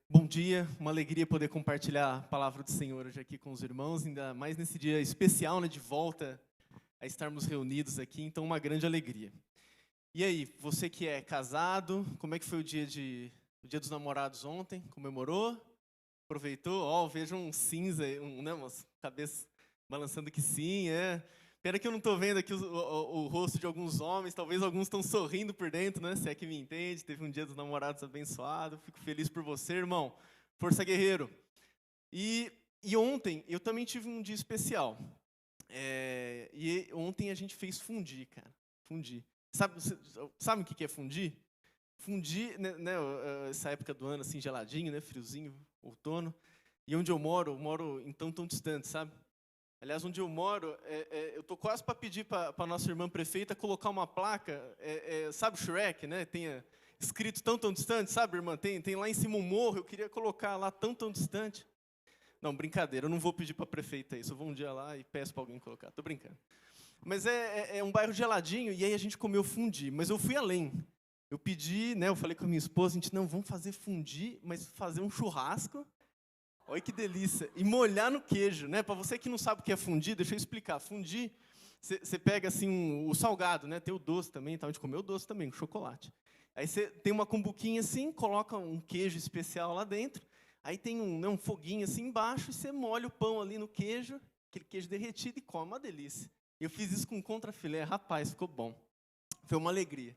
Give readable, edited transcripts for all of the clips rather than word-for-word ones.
Bom dia, uma alegria poder compartilhar a palavra do Senhor hoje aqui com os irmãos, ainda mais nesse dia especial, né, de volta a estarmos reunidos aqui, então uma grande alegria. E aí, você que é casado, como é que foi o dia dos namorados ontem? Comemorou? Aproveitou? Ó, vejo um cinza, né, umas cabeças balançando que sim, é. Pena que eu não estou vendo aqui o rosto de alguns homens, talvez alguns estão sorrindo por dentro, né? Se é que me entende, teve um dia dos namorados abençoado, fico feliz por você, irmão. Força guerreiro. E ontem eu também tive um dia especial. E ontem a gente fez fundir, cara. Fundir. Sabe o que é fundir? Fundir, né, essa época do ano assim, geladinho, né, friozinho, outono. E onde eu moro então tão distante, sabe? Aliás, onde eu moro, eu tô quase para pedir para a nossa irmã prefeita colocar uma placa, sabe o Shrek, né? Tem escrito tão distante, sabe, irmã? Tem lá em cima um morro, eu queria colocar lá tão distante. Não, brincadeira, eu não vou pedir para a prefeita isso, eu vou um dia lá e peço para alguém colocar, tô brincando. Mas é um bairro geladinho, e aí a gente comeu fundi, mas eu fui além. Eu pedi, né, eu falei com a minha esposa, a gente, não, vamos fazer fundi, mas fazer um churrasco. Olha que delícia. E molhar no queijo, né? Para você que não sabe o que é fundir, deixa eu explicar. Fundir, você pega assim o salgado, né? Tem o doce também, tá? A gente comeu o doce também, com chocolate. Aí você tem uma cumbuquinha assim, coloca um queijo especial lá dentro. Aí tem um foguinho assim embaixo e você molha o pão ali no queijo, aquele queijo derretido e come, uma delícia. Eu fiz isso com contrafilé, rapaz, ficou bom. Foi uma alegria.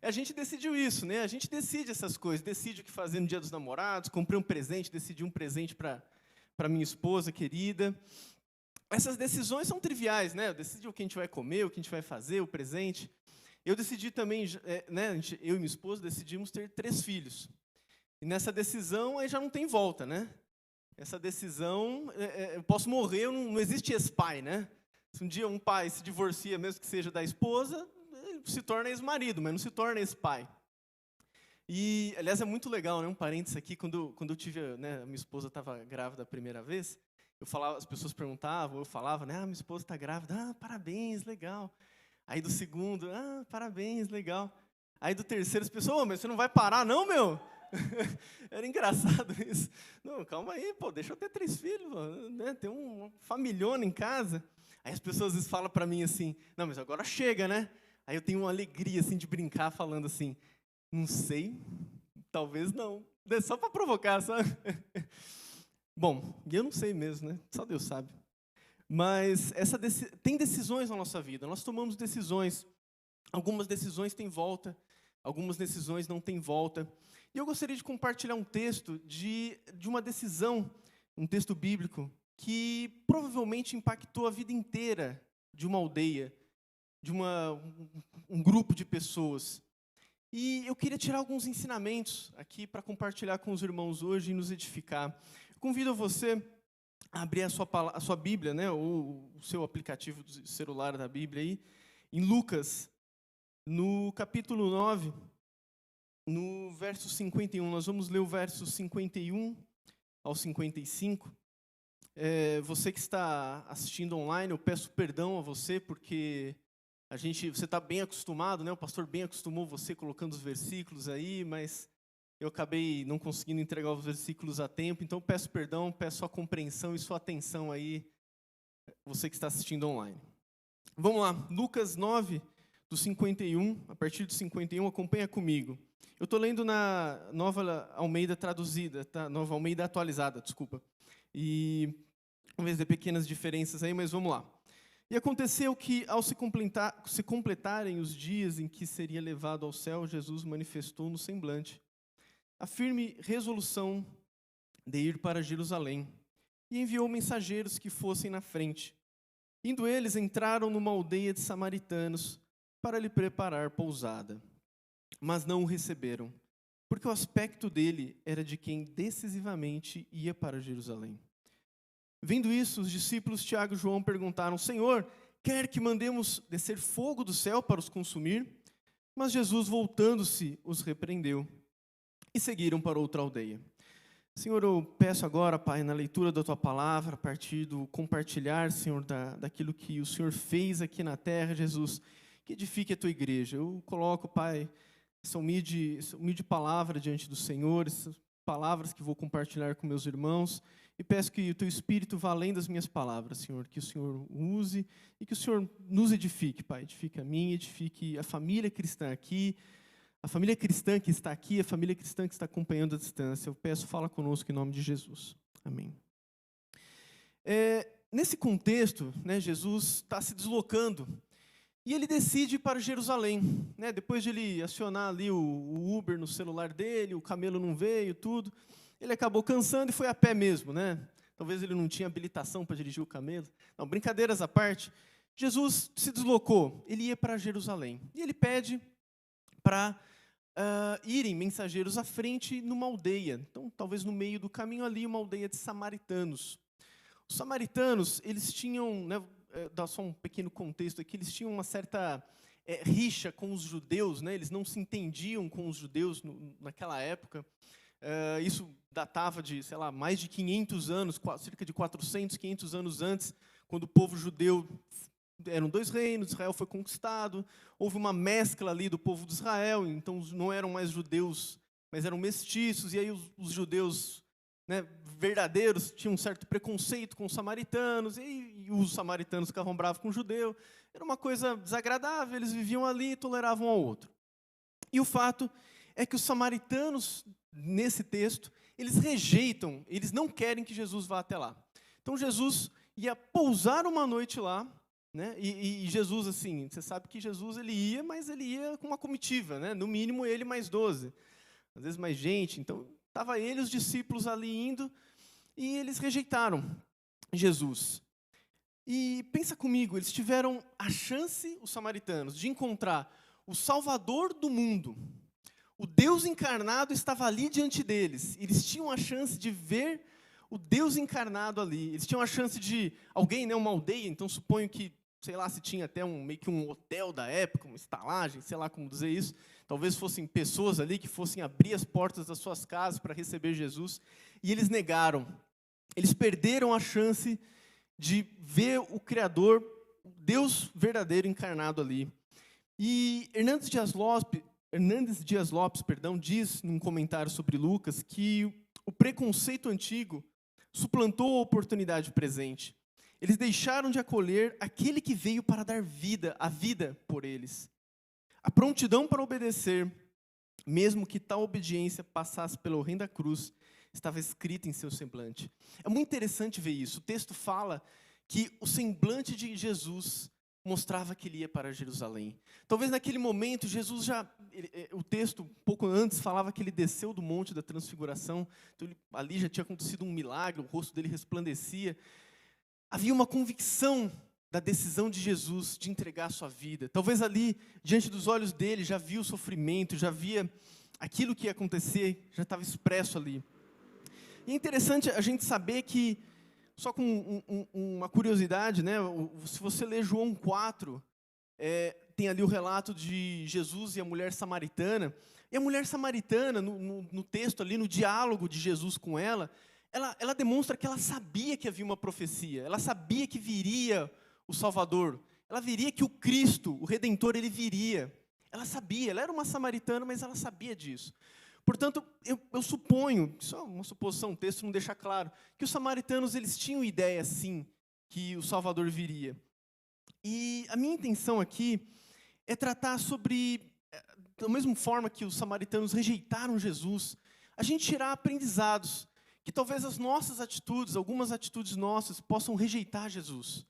A gente decidiu isso, né? A gente decide essas coisas, decide o que fazer no Dia dos Namorados, comprei um presente, decidi um presente para minha esposa querida. Essas decisões são triviais, né? Eu decidi o que a gente vai comer, o que a gente vai fazer, o presente. Eu decidi também, né? Eu e minha esposa decidimos ter 3 filhos. E nessa decisão aí já não tem volta, né? Essa decisão, eu posso morrer, não existe ex-pai, né? Se um dia um pai se divorcia, mesmo que seja da esposa, se torna ex-marido, mas não se torna ex-pai. E, aliás, é muito legal, né? Um parênteses aqui, quando eu tive, né, a minha esposa estava grávida a primeira vez, eu falava, as pessoas perguntavam, eu falava, né, minha esposa está grávida, parabéns, legal. Aí do segundo, parabéns, legal. Aí do terceiro, as pessoas, mas você não vai parar não, meu? Era engraçado isso. Não, calma aí, pô, deixa eu ter 3 filhos, né? Tem uma familhona em casa. Aí as pessoas às vezes falam para mim assim, não, mas agora chega, né? Aí eu tenho uma alegria assim de brincar falando assim, não sei, talvez não. É só para provocar, sabe? Bom, e eu não sei mesmo, né? Só Deus sabe. Mas tem decisões na nossa vida, nós tomamos decisões. Algumas decisões têm volta, algumas decisões não têm volta. E eu gostaria de compartilhar um texto de uma decisão, um texto bíblico, que provavelmente impactou a vida inteira de uma aldeia, de um grupo de pessoas. E eu queria tirar alguns ensinamentos aqui para compartilhar com os irmãos hoje e nos edificar. Eu convido você a abrir a sua Bíblia, né, ou o seu aplicativo do celular da Bíblia aí, em Lucas, no capítulo 9, no verso 51. Nós vamos ler o verso 51 ao 55. Você que está assistindo online, eu peço perdão a você, porque você está bem acostumado, né? O pastor bem acostumou você colocando os versículos aí, mas eu acabei não conseguindo entregar os versículos a tempo, então peço perdão, peço sua compreensão e sua atenção aí, você que está assistindo online. Vamos lá, Lucas 9, do 51, a partir do 51, acompanha comigo. Eu estou lendo na Nova Almeida traduzida, tá? Nova Almeida atualizada, desculpa. E talvez dê pequenas diferenças aí, mas vamos lá. E aconteceu que, ao se completarem os dias em que seria levado ao céu, Jesus manifestou no semblante a firme resolução de ir para Jerusalém, e enviou mensageiros que fossem na frente. Indo eles, entraram numa aldeia de samaritanos para lhe preparar pousada. Mas não o receberam, porque o aspecto dele era de quem decisivamente ia para Jerusalém. Vendo isso, os discípulos Tiago e João perguntaram, Senhor, quer que mandemos descer fogo do céu para os consumir? Mas Jesus, voltando-se, os repreendeu e seguiram para outra aldeia. Senhor, eu peço agora, Pai, na leitura da Tua Palavra, a partir do compartilhar, Senhor, daquilo que o Senhor fez aqui na terra, Jesus, que edifique a Tua igreja. Eu coloco, Pai, essa humilde palavra diante do Senhor, essas palavras que vou compartilhar com meus irmãos, e peço que o Teu Espírito vá além das minhas palavras, Senhor, que o Senhor use e que o Senhor nos edifique, Pai, edifique a mim, edifique a família cristã aqui, a família cristã que está aqui, a família cristã que está acompanhando à distância. Eu peço, fala conosco em nome de Jesus. Amém. Nesse contexto, né, Jesus está se deslocando e ele decide ir para Jerusalém. Né, depois de ele acionar ali o Uber no celular dele, o camelo não veio, tudo, ele acabou cansando e foi a pé mesmo. Né? Talvez ele não tinha habilitação para dirigir o camelo. Não, brincadeiras à parte, Jesus se deslocou, ele ia para Jerusalém. E ele pede para irem mensageiros à frente numa aldeia. Então, talvez no meio do caminho ali, uma aldeia de samaritanos. Os samaritanos, eles tinham, né, dá só um pequeno contexto aqui, eles tinham uma certa rixa com os judeus, né, eles não se entendiam com os judeus naquela época. Isso datava de, sei lá, mais de 500 anos, cerca de 400, 500 anos antes, quando o povo judeu, eram dois reinos, Israel foi conquistado, houve uma mescla ali do povo de Israel, então não eram mais judeus, mas eram mestiços, e aí os judeus, né, verdadeiros tinham um certo preconceito com os samaritanos, e os samaritanos ficavam bravos com o judeu. Era uma coisa desagradável, eles viviam ali e toleravam ao outro. E o fato é que os samaritanos, nesse texto, eles rejeitam, eles não querem que Jesus vá até lá. Então Jesus ia pousar uma noite lá, né, e Jesus, assim, você sabe que Jesus ele ia, mas ele ia com uma comitiva, né, no mínimo ele mais 12, às vezes mais gente, então estava ele e os discípulos ali indo, e eles rejeitaram Jesus. E pensa comigo, eles tiveram a chance, os samaritanos, de encontrar o Salvador do mundo. O Deus encarnado estava ali diante deles. Eles tinham a chance de ver o Deus encarnado ali. Eles tinham a chance de alguém, né, uma aldeia, então suponho que, sei lá, se tinha até meio que um hotel da época, uma estalagem, sei lá como dizer isso. Talvez fossem pessoas ali que fossem abrir as portas das suas casas para receber Jesus. E eles negaram. Eles perderam a chance de ver o Criador, o Deus verdadeiro encarnado ali. E Hernandes Dias Lopes, diz num comentário sobre Lucas que o preconceito antigo suplantou a oportunidade presente. Eles deixaram de acolher aquele que veio para dar vida, a vida por eles. A prontidão para obedecer, mesmo que tal obediência passasse pela horrenda cruz, estava escrita em seu semblante. É muito interessante ver isso. O texto fala que o semblante de Jesus mostrava que ele ia para Jerusalém. Talvez naquele momento, Jesus o texto, um pouco antes, falava que ele desceu do Monte da Transfiguração, então ali já tinha acontecido um milagre, o rosto dele resplandecia. Havia uma convicção da decisão de Jesus de entregar a sua vida. Talvez ali, diante dos olhos dele, já via o sofrimento, já via aquilo que ia acontecer, já estava expresso ali. E é interessante a gente saber que, só com uma curiosidade, né, se você ler João 4, tem ali o relato de Jesus e a mulher samaritana. E a mulher samaritana, no texto ali, no diálogo de Jesus com ela demonstra que ela sabia que havia uma profecia, ela sabia que viria o Salvador, ela viria que o Cristo, o Redentor, ele viria. Ela sabia, ela era uma samaritana, mas ela sabia disso. Portanto, eu suponho, isso é uma suposição, o texto não deixa claro, que os samaritanos eles tinham ideia, sim, que o Salvador viria. E a minha intenção aqui é tratar sobre, da mesma forma que os samaritanos rejeitaram Jesus, a gente tirar aprendizados, que talvez as nossas atitudes, algumas atitudes nossas, possam rejeitar Jesus.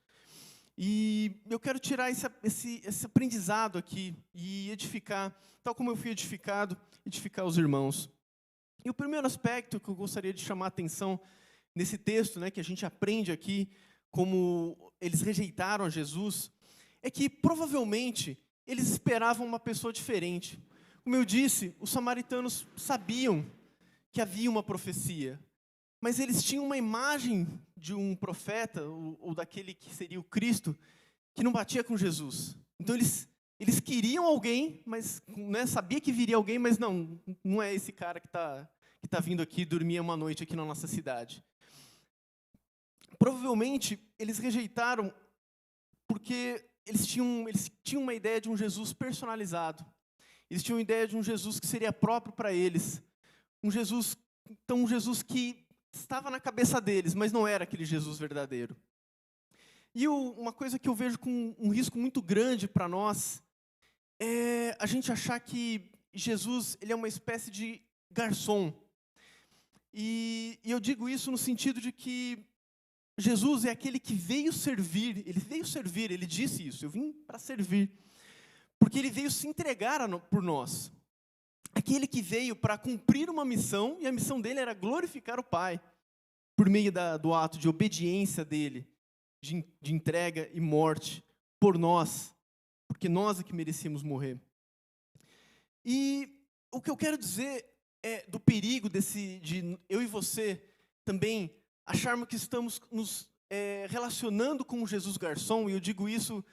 E eu quero tirar esse aprendizado aqui e edificar, tal como eu fui edificado, edificar os irmãos. E o primeiro aspecto que eu gostaria de chamar a atenção nesse texto, né, que a gente aprende aqui, como eles rejeitaram a Jesus, é que provavelmente eles esperavam uma pessoa diferente. Como eu disse, os samaritanos sabiam que havia uma profecia, mas eles tinham uma imagem de um profeta, ou daquele que seria o Cristo, que não batia com Jesus. Então eles queriam alguém, mas, né, sabia que viria alguém, mas não é esse cara que tá vindo aqui dormir uma noite aqui na nossa cidade. Provavelmente eles rejeitaram porque eles tinham uma ideia de um Jesus personalizado. Eles tinham a ideia de um Jesus que seria próprio para eles. Um Jesus que estava na cabeça deles, mas não era aquele Jesus verdadeiro. E uma coisa que eu vejo com um risco muito grande para nós é a gente achar que Jesus ele é uma espécie de garçom. E eu digo isso no sentido de que Jesus é aquele que veio servir, ele disse isso, eu vim para servir, porque ele veio se entregar por nós. Aquele que veio para cumprir uma missão, e a missão dele era glorificar o Pai, por meio do ato de obediência dele, de entrega e morte por nós, porque nós é que merecíamos morrer. E o que eu quero dizer é do perigo de eu e você também acharmos que estamos nos relacionando com o Jesus garçom, e eu digo isso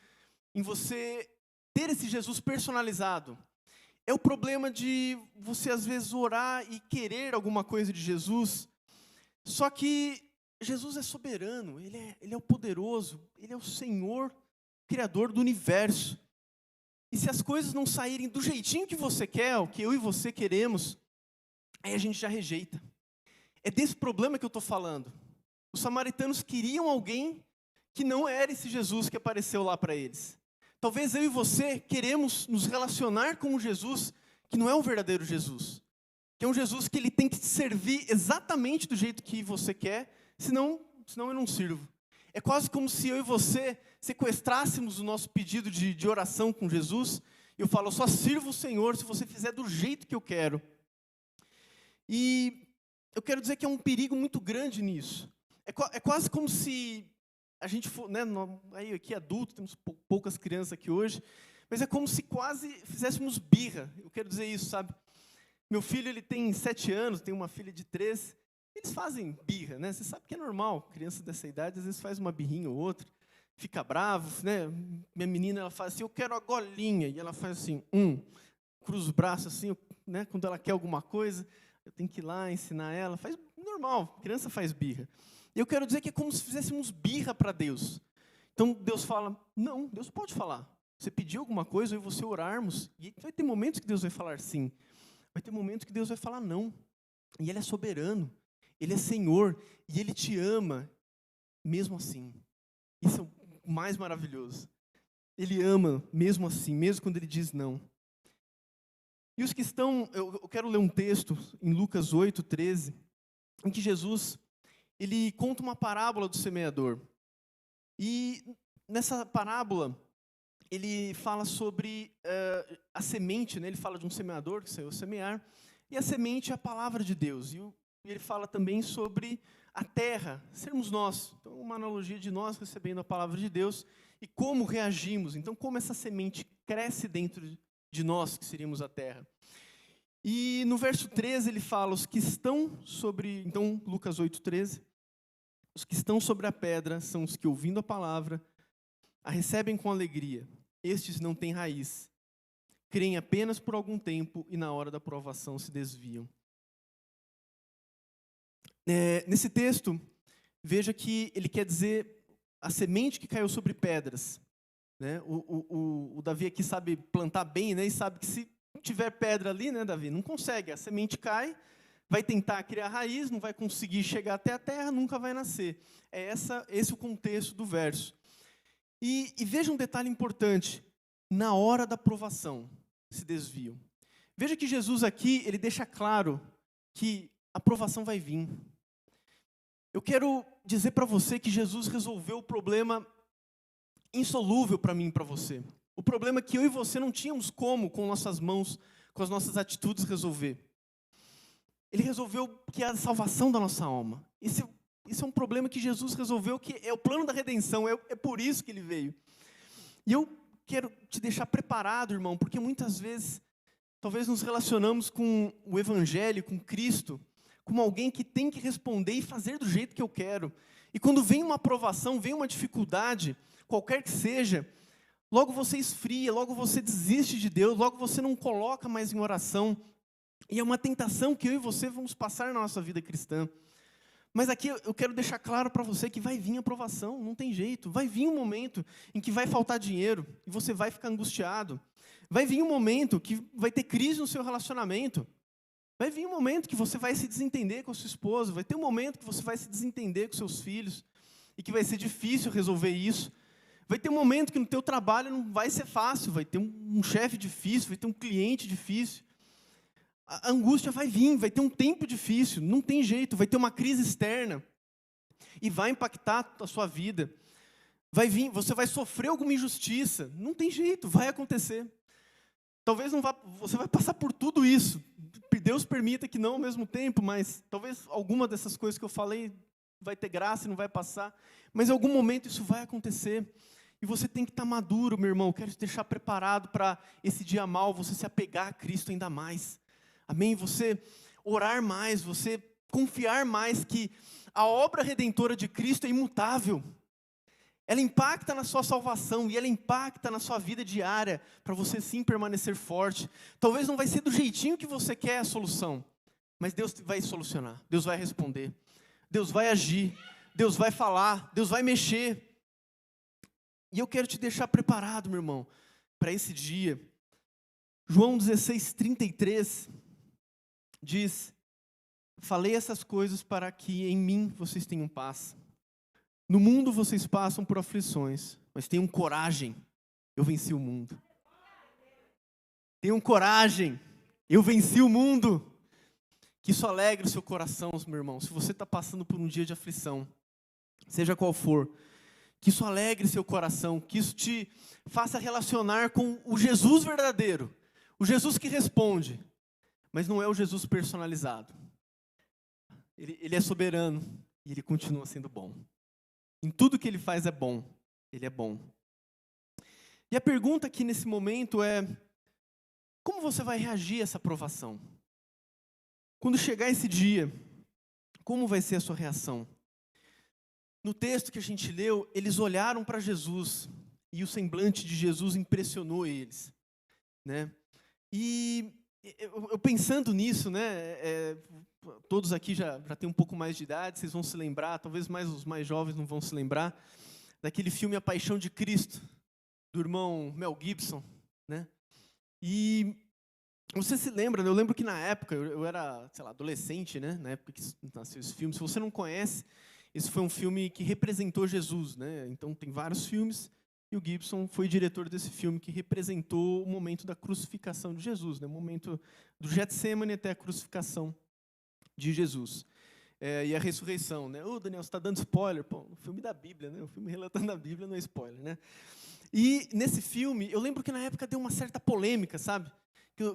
em você ter esse Jesus personalizado. É o problema de você, às vezes, orar e querer alguma coisa de Jesus, só que Jesus é soberano, Ele é o poderoso, Ele é o Senhor, Criador do universo. E se as coisas não saírem do jeitinho que você quer, o que eu e você queremos, aí a gente já rejeita. É desse problema que eu estou falando. Os samaritanos queriam alguém que não era esse Jesus que apareceu lá para eles. Talvez eu e você queremos nos relacionar com um Jesus que não é o verdadeiro Jesus. Que é um Jesus que ele tem que te servir exatamente do jeito que você quer, senão eu não sirvo. É quase como se eu e você sequestrássemos o nosso pedido de oração com Jesus, e eu falo, eu só sirvo o Senhor se você fizer do jeito que eu quero. E eu quero dizer que é um perigo muito grande nisso. É quase como se a gente for, né, aí aqui adulto, temos poucas crianças aqui hoje, mas é como se quase fizéssemos birra. Eu quero dizer isso, sabe? Meu filho, ele tem 7 anos, tem uma filha de 3, eles fazem birra, né? Você sabe que é normal, criança dessa idade às vezes faz uma birrinha ou outra, fica bravo, né? Minha menina, ela faz assim, eu quero a golinha, e ela faz assim, cruza os braços assim, né? Quando ela quer alguma coisa, eu tenho que ir lá ensinar ela, faz normal, criança faz birra. E eu quero dizer que é como se fizéssemos birra para Deus. Então Deus fala, não, Deus pode falar. Você pediu alguma coisa, eu e você orarmos, e vai ter momentos que Deus vai falar sim, vai ter momentos que Deus vai falar não. E Ele é soberano, Ele é Senhor, e Ele te ama, mesmo assim. Isso é o mais maravilhoso. Ele ama, mesmo assim, mesmo quando Ele diz não. E os que estão, eu quero ler um texto em Lucas 8:13, em que Jesus, ele conta uma parábola do semeador. E nessa parábola, ele fala sobre a semente, né? Ele fala de um semeador que saiu a semear, e a semente é a palavra de Deus. E ele fala também sobre a terra, sermos nós. Então, uma analogia de nós recebendo a palavra de Deus e como reagimos. Então, como essa semente cresce dentro de nós, que seríamos a terra. E no verso 13 ele fala, os que estão sobre, então Lucas 8:13, os que estão sobre a pedra são os que, ouvindo a palavra, a recebem com alegria. Estes não têm raiz, creem apenas por algum tempo e na hora da provação se desviam. Nesse texto, veja que ele quer dizer a semente que caiu sobre pedras. Né? O Davi aqui sabe plantar bem, né? E sabe que se tiver pedra ali, né, Davi, não consegue, a semente cai, vai tentar criar raiz, não vai conseguir chegar até a terra, nunca vai nascer. É esse o contexto do verso. E veja um detalhe importante, na hora da provação se desviam. Veja que Jesus aqui, ele deixa claro que a provação vai vir. Eu quero dizer para você que Jesus resolveu o problema insolúvel para mim e para você. O problema que eu e você não tínhamos como, com nossas mãos, com as nossas atitudes, resolver. Ele resolveu que é a salvação da nossa alma. Isso é um problema que Jesus resolveu, que é o plano da redenção, é por isso que ele veio. E eu quero te deixar preparado, irmão, porque muitas vezes, talvez nos relacionamos com o Evangelho, com Cristo, como alguém que tem que responder e fazer do jeito que eu quero. E quando vem uma provação, vem uma dificuldade, qualquer que seja, logo você esfria, logo você desiste de Deus, logo você não coloca mais em oração. E é uma tentação que eu e você vamos passar na nossa vida cristã. Mas aqui eu quero deixar claro para você que vai vir a provação, não tem jeito. Vai vir um momento em que vai faltar dinheiro e você vai ficar angustiado. Vai vir um momento que vai ter crise no seu relacionamento. Vai vir um momento que você vai se desentender com a sua esposa. Vai ter um momento que você vai se desentender com seus filhos e que vai ser difícil resolver isso. Vai ter um momento que no teu trabalho não vai ser fácil. Vai ter um chefe difícil, vai ter um cliente difícil. A angústia vai vir, vai ter um tempo difícil, não tem jeito, vai ter uma crise externa e vai impactar a sua vida. Vai vir, você vai sofrer alguma injustiça, não tem jeito, vai acontecer. Talvez não vá, você vai passar por tudo isso. Deus permita que não ao mesmo tempo, mas talvez alguma dessas coisas que eu falei vai ter graça e não vai passar, mas em algum momento isso vai acontecer. E você tem que estar maduro, meu irmão. Eu quero te deixar preparado para esse dia mal, você se apegar a Cristo ainda mais. Amém? Você orar mais, você confiar mais que a obra redentora de Cristo é imutável. Ela impacta na sua salvação e ela impacta na sua vida diária, para você sim permanecer forte. Talvez não vai ser do jeitinho que você quer a solução, mas Deus vai solucionar, Deus vai responder, Deus vai agir, Deus vai falar, Deus vai mexer. E eu quero te deixar preparado, meu irmão, para esse dia. João 16:33 diz: falei essas coisas para que em mim vocês tenham paz. No mundo vocês passam por aflições, mas tenham coragem, eu venci o mundo. Tenham coragem, eu venci o mundo. Que isso alegre o seu coração, meu irmão. Se você está passando por um dia de aflição, seja qual for, que isso alegre seu coração, que isso te faça relacionar com o Jesus verdadeiro, o Jesus que responde, mas não é o Jesus personalizado. Ele é soberano e ele continua sendo bom. Em tudo que ele faz é bom, ele é bom. E a pergunta aqui nesse momento é: como você vai reagir a essa provação? Quando chegar esse dia, como vai ser a sua reação? No texto que a gente leu, eles olharam para Jesus e o semblante de Jesus impressionou eles, né? E eu pensando nisso, né? Todos aqui já têm um pouco mais de idade, vocês vão se lembrar, talvez mais os mais jovens não vão se lembrar, daquele filme A Paixão de Cristo, do irmão Mel Gibson, né? E você se lembra, né? Eu lembro que na época, eu era, sei lá, adolescente, né? Na época que nasceu esse filme. Se você não conhece, esse foi um filme que representou Jesus, né? Então tem vários filmes, e o Gibson foi diretor desse filme que representou o momento da crucificação de Jesus, né? O momento do Getsemane até a crucificação de Jesus. E a ressurreição, né? Ô, Daniel, você está dando spoiler? Pô, o filme da Bíblia, né? O filme relatando a Bíblia não é spoiler, né? E nesse filme, eu lembro que na época deu uma certa polêmica, sabe?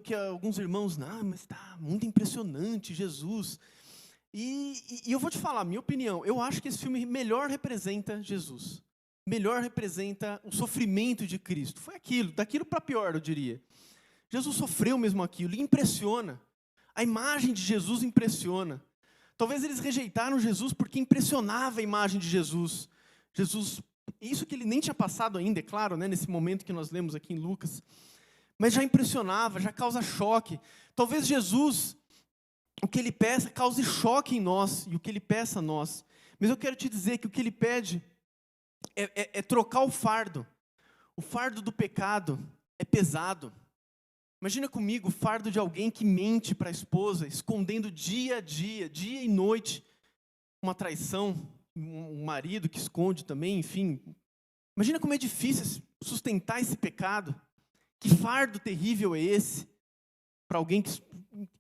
Que alguns irmãos, mas está muito impressionante, Jesus. E eu vou te falar, minha opinião, eu acho que esse filme melhor representa Jesus. Melhor representa o sofrimento de Cristo. Foi aquilo, daquilo para pior, eu diria. Jesus sofreu mesmo aquilo, e impressiona. A imagem de Jesus impressiona. Talvez eles rejeitaram Jesus porque impressionava a imagem de Jesus. Jesus, isso que ele nem tinha passado ainda, é claro, né, nesse momento que nós lemos aqui em Lucas. Mas já impressionava, já causa choque. Talvez Jesus, o que ele peça, cause choque em nós, e o que ele peça a nós. Mas eu quero te dizer que o que ele pede é trocar o fardo. O fardo do pecado é pesado. Imagina comigo o fardo de alguém que mente para a esposa, escondendo dia a dia, dia e noite, uma traição, um marido que esconde também, enfim. Imagina como é difícil sustentar esse pecado. Que fardo terrível é esse para alguém que...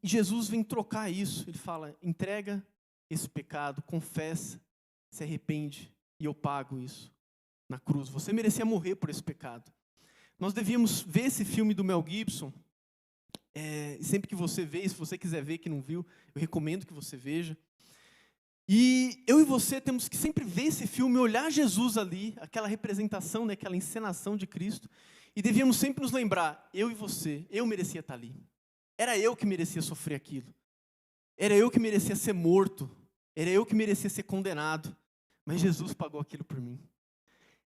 Jesus vem trocar isso. Ele fala: entrega esse pecado, confessa, se arrepende, e eu pago isso na cruz. Você merecia morrer por esse pecado. Nós devíamos ver esse filme do Mel Gibson. Sempre que você vê, se você quiser ver que não viu, eu recomendo que você veja. E eu e você temos que sempre ver esse filme, olhar Jesus ali, aquela representação, né, aquela encenação de Cristo, e devíamos sempre nos lembrar: eu e você, eu merecia estar ali. Era eu que merecia sofrer aquilo. Era eu que merecia ser morto. Era eu que merecia ser condenado. Mas Jesus pagou aquilo por mim.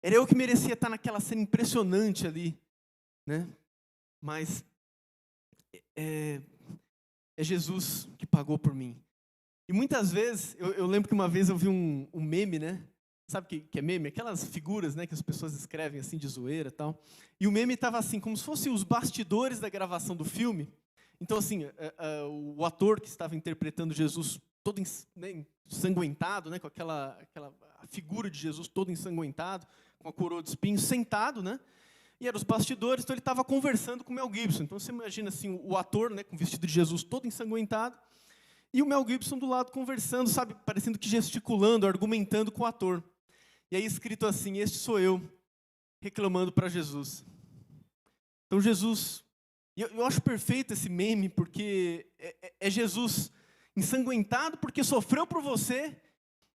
Era eu que merecia estar naquela cena impressionante ali, né? Mas é Jesus que pagou por mim. E muitas vezes, eu lembro que uma vez eu vi um meme, né? Sabe o que é meme? Aquelas figuras, né, que as pessoas escrevem assim de zoeira e tal. E o meme estava assim, como se fossem os bastidores da gravação do filme. Então, assim, o ator que estava interpretando Jesus todo né, ensanguentado, né, com aquela a figura de Jesus todo ensanguentado, com a coroa de espinhos, sentado, né? E eram os bastidores, então ele estava conversando com o Mel Gibson. Então você imagina assim, o ator, né, com o vestido de Jesus todo ensanguentado, e o Mel Gibson do lado conversando, sabe, parecendo que gesticulando, argumentando com o ator. E aí escrito assim: este sou eu, reclamando para Jesus. Então Jesus, eu acho perfeito esse meme, porque é Jesus ensanguentado porque sofreu por você,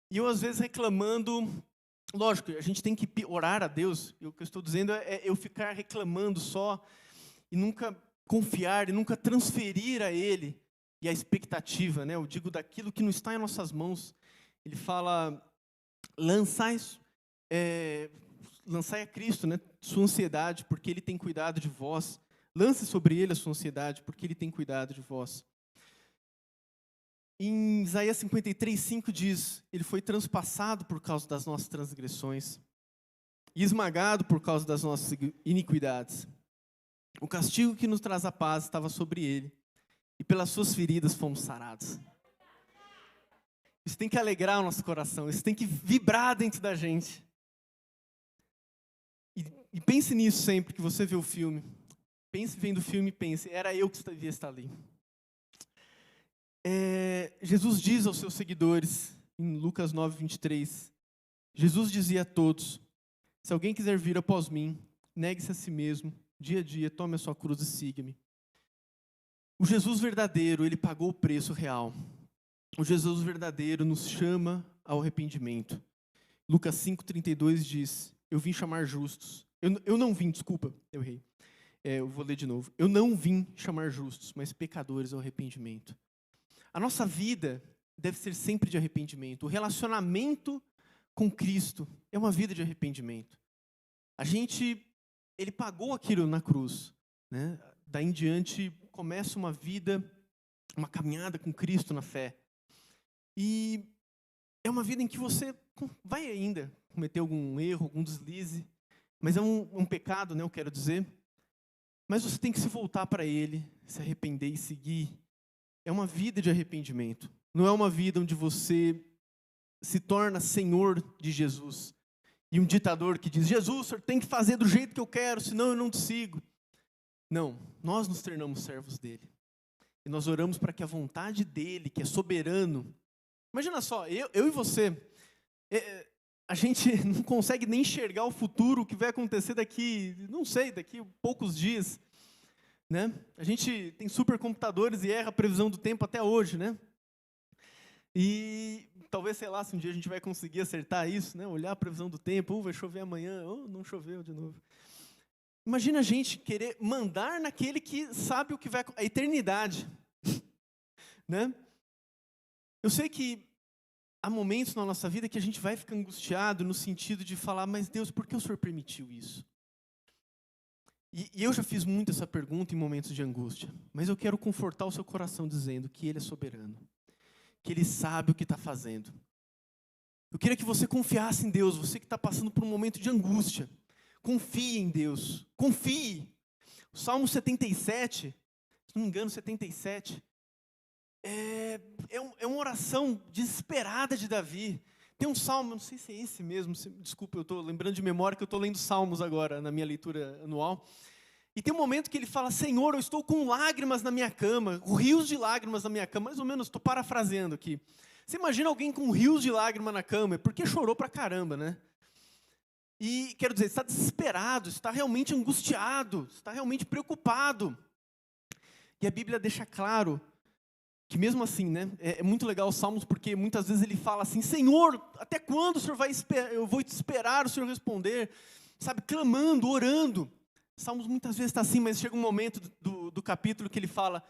e eu às vezes reclamando. Lógico, a gente tem que orar a Deus, e o que eu estou dizendo é eu ficar reclamando só, e nunca confiar, e nunca transferir a Ele, e a expectativa, né? Eu digo daquilo que não está em nossas mãos. Ele fala, lançai a Cristo, né, sua ansiedade, porque Ele tem cuidado de vós. Lance sobre Ele a sua ansiedade, porque Ele tem cuidado de vós. Em Isaías 53:5 diz, Ele foi transpassado por causa das nossas transgressões e esmagado por causa das nossas iniquidades. O castigo que nos traz a paz estava sobre Ele, e pelas suas feridas fomos sarados. Isso tem que alegrar o nosso coração, isso tem que vibrar dentro da gente. E pense nisso sempre que você vê o filme. Pense vendo o filme e pense, era eu que devia estar ali. Jesus diz aos seus seguidores, em Lucas 9:23, Jesus dizia a todos, se alguém quiser vir após mim, negue-se a si mesmo, dia a dia, tome a sua cruz e siga-me. O Jesus verdadeiro, Ele pagou o preço real. O Jesus verdadeiro nos chama ao arrependimento. Lucas 5:32 diz, eu vim chamar justos. Eu não vim, desculpa, eu errei. Eu vou ler de novo. Eu não vim chamar justos, mas pecadores ao arrependimento. A nossa vida deve ser sempre de arrependimento. O relacionamento com Cristo é uma vida de arrependimento. Ele pagou aquilo na cruz, né? Daí em diante começa uma vida, uma caminhada com Cristo na fé. E é uma vida em que você vai ainda cometer algum erro, algum deslize, mas é um pecado, né, eu quero dizer. Mas você tem que se voltar para Ele, se arrepender e seguir. É uma vida de arrependimento. Não é uma vida onde você se torna senhor de Jesus. E um ditador que diz, Jesus, o senhor tem que fazer do jeito que eu quero, senão eu não te sigo. Não, nós nos tornamos servos dele. E nós oramos para que a vontade dele, que é soberano. Imagina só, eu e você, a gente não consegue nem enxergar o futuro, o que vai acontecer daqui, não sei, daqui poucos dias. Né? A gente tem supercomputadores e erra a previsão do tempo até hoje, né? E talvez, sei lá, se um dia a gente vai conseguir acertar isso, né? Olhar a previsão do tempo, vai chover amanhã, não choveu de novo. Imagina a gente querer mandar naquele que sabe o que vai acontecer, a eternidade. Né? Eu sei que há momentos na nossa vida que a gente vai ficar angustiado no sentido de falar, mas Deus, por que o Senhor permitiu isso? E eu já fiz muito essa pergunta em momentos de angústia, mas eu quero confortar o seu coração dizendo que Ele é soberano, que Ele sabe o que está fazendo. Eu queria que você confiasse em Deus, você que está passando por um momento de angústia, confie em Deus, confie. O Salmo 77, se não me engano, 77, é uma oração desesperada de Davi. Tem um salmo, não sei se é esse mesmo, desculpa, eu estou lembrando de memória que eu estou lendo Salmos agora, na minha leitura anual. E tem um momento que ele fala, Senhor, eu estou com lágrimas na minha cama, rios de lágrimas na minha cama, mais ou menos, estou parafraseando aqui. Você imagina alguém com rios de lágrimas na cama, é porque chorou pra caramba, né? E, quero dizer, está desesperado, está realmente angustiado, está realmente preocupado. E a Bíblia deixa claro que mesmo assim, né, é muito legal os Salmos, porque muitas vezes ele fala assim, Senhor, até quando o Senhor vai esperar? Eu vou te esperar o Senhor responder, sabe, clamando, orando. Salmos muitas vezes está assim, mas chega um momento do capítulo que ele fala,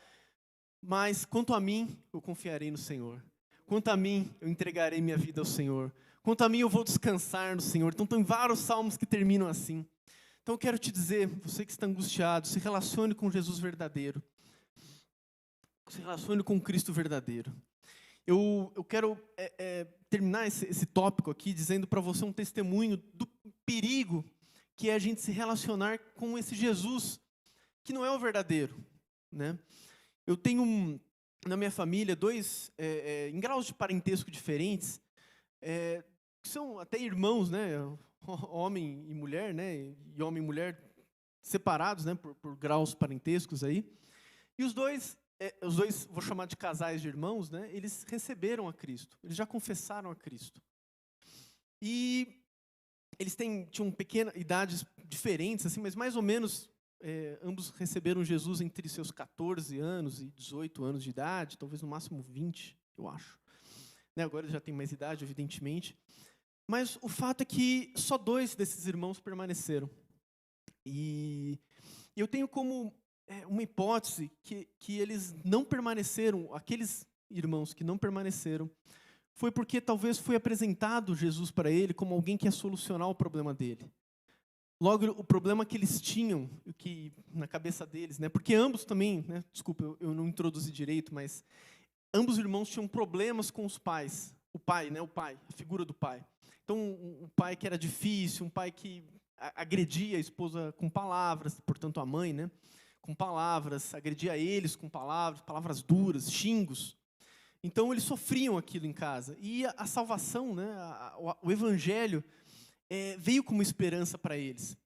mas quanto a mim, eu confiarei no Senhor. Quanto a mim, eu entregarei minha vida ao Senhor. Quanto a mim, eu vou descansar no Senhor. Então tem vários salmos que terminam assim. Então eu quero te dizer, você que está angustiado, se relacione com Jesus verdadeiro. Se relacione com Cristo verdadeiro. Eu quero terminar esse tópico aqui dizendo para você um testemunho do perigo que é a gente se relacionar com esse Jesus, que não é o verdadeiro, né? Eu tenho na minha família dois, em graus de parentesco diferentes, que são até irmãos, né? Homem e mulher, né? E homem e mulher separados, né? Por graus parentescos aí. E os dois, vou chamar de casais de irmãos, né? Eles receberam a Cristo, eles já confessaram a Cristo. E eles tinham pequenas idades diferentes, assim, mas mais ou menos ambos receberam Jesus entre seus 14 anos e 18 anos de idade, talvez no máximo 20, eu acho. Né? Agora eles já têm mais idade, evidentemente. Mas o fato é que só 2 desses irmãos permaneceram. E eu tenho como uma hipótese que eles não permaneceram, aqueles irmãos que não permaneceram, foi porque talvez foi apresentado Jesus para ele como alguém que ia solucionar o problema dele. Logo, o problema que eles tinham, que na cabeça deles, né? Porque ambos também, né? Desculpa, eu não introduzi direito, mas ambos irmãos tinham problemas com os pais. O pai, né? O pai, a figura do pai. Então, um pai que era difícil, um pai que agredia a esposa com palavras, portanto a mãe, né? Com palavras, agredia eles com palavras duras, xingos. Então eles sofriam aquilo em casa. E a salvação, né? O evangelho veio como esperança para eles.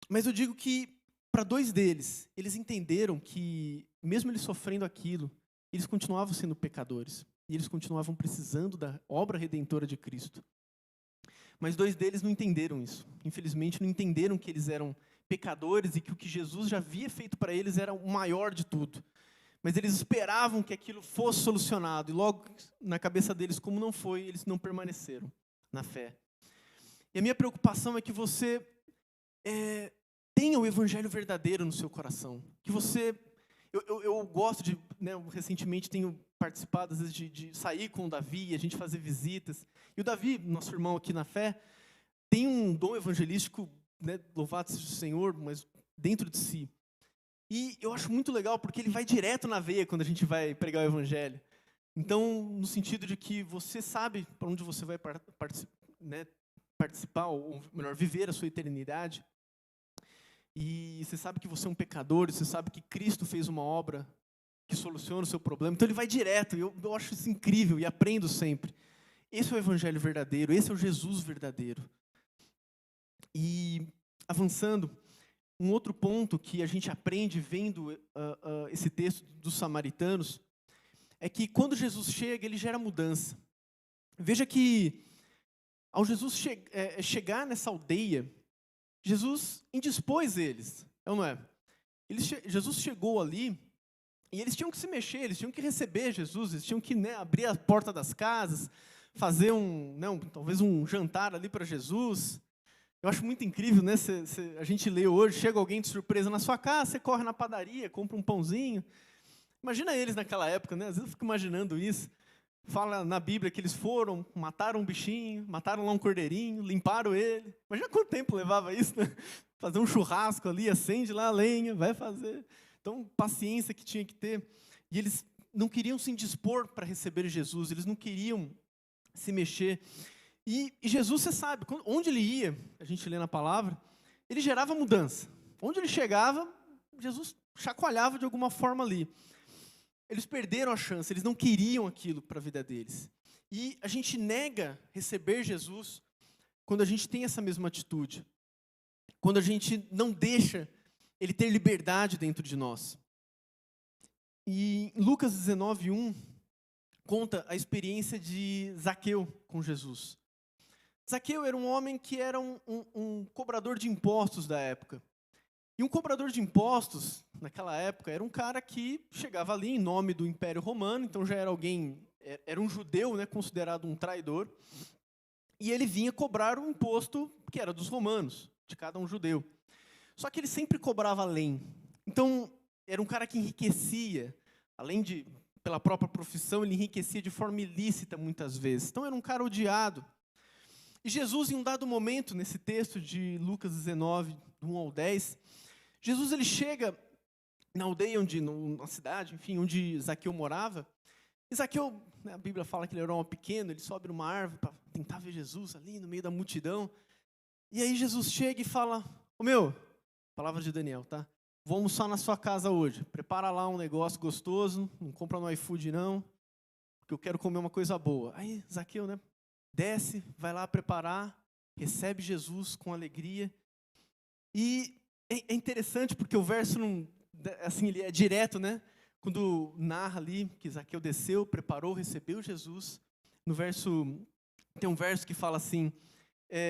Mas eu digo que para 2 deles, eles entenderam que mesmo eles sofrendo aquilo, eles continuavam sendo pecadores. E eles continuavam precisando da obra redentora de Cristo. Mas 2 deles não entenderam isso. Infelizmente, não entenderam que eles eram pecadores e que o que Jesus já havia feito para eles era o maior de tudo. Mas eles esperavam que aquilo fosse solucionado. E logo, na cabeça deles, como não foi, eles não permaneceram na fé. E a minha preocupação é que você tenha o evangelho verdadeiro no seu coração. Que você... Eu gosto de... Né, recentemente tenho participado, às vezes, de sair com o Davi, a gente fazer visitas. E o Davi, nosso irmão aqui na fé, tem um dom evangelístico, né, louvado seja o Senhor, mas dentro de si. E eu acho muito legal, porque ele vai direto na veia quando a gente vai pregar o evangelho. Então, no sentido de que você sabe para onde você vai participar, ou melhor, viver a sua eternidade. E você sabe que você é um pecador, você sabe que Cristo fez uma obra que soluciona o seu problema. Então ele vai direto, e eu acho isso incrível, e aprendo sempre. Esse é o evangelho verdadeiro, esse é o Jesus verdadeiro. E, avançando, um outro ponto que a gente aprende vendo esse texto dos samaritanos, é que quando Jesus chega, ele gera mudança. Veja que, ao Jesus chegar nessa aldeia, Jesus indispôs eles, é ou não é? Jesus chegou ali, e eles tinham que se mexer, eles tinham que receber Jesus, eles tinham que, né, abrir a porta das casas, fazer talvez um jantar ali para Jesus. Eu acho muito incrível, né? A gente lê hoje, chega alguém de surpresa na sua casa, você corre na padaria, compra um pãozinho. Imagina eles naquela época, né? Às vezes eu fico imaginando isso. Fala na Bíblia que eles foram, mataram um bichinho, mataram lá um cordeirinho, limparam ele. Imagina quanto tempo levava isso, né? Fazer um churrasco ali, acende lá a lenha, vai fazer. Então, paciência que tinha que ter. E eles não queriam se indispor para receber Jesus, eles não queriam se mexer. E Jesus, você sabe, onde ele ia, a gente lê na palavra, ele gerava mudança. Onde ele chegava, Jesus chacoalhava de alguma forma ali. Eles perderam a chance, eles não queriam aquilo para a vida deles. E a gente nega receber Jesus quando a gente tem essa mesma atitude. Quando a gente não deixa ele ter liberdade dentro de nós. E em Lucas 19:1, conta a experiência de Zaqueu com Jesus. Zaqueu era um homem que era um cobrador de impostos da época. E um cobrador de impostos, naquela época, era um cara que chegava ali em nome do Império Romano, então já era era um judeu, né, considerado um traidor, e ele vinha cobrar um imposto que era dos romanos, de cada um judeu. Só que ele sempre cobrava além. Então, era um cara que enriquecia, além de, pela própria profissão, ele enriquecia de forma ilícita muitas vezes. Então, era um cara odiado. E Jesus, em um dado momento, nesse texto de Lucas 19, do 1 ao 10, Jesus ele chega na aldeia, na cidade, enfim, onde Zaqueu morava, E Zaqueu, né, a Bíblia fala que ele era um homem pequeno, ele sobe numa árvore para tentar ver Jesus ali no meio da multidão. E aí Jesus chega e fala, ô meu, palavra de Daniel, tá? Vou almoçar na sua casa hoje. Prepara lá um negócio gostoso, não compra no iFood não, porque eu quero comer uma coisa boa. Aí Zaqueu, né, desce, vai lá preparar, recebe Jesus com alegria. E é interessante porque o verso não, assim, ele é direto, né? Quando narra ali que Zaqueu desceu, preparou, recebeu Jesus. Tem um verso que fala assim,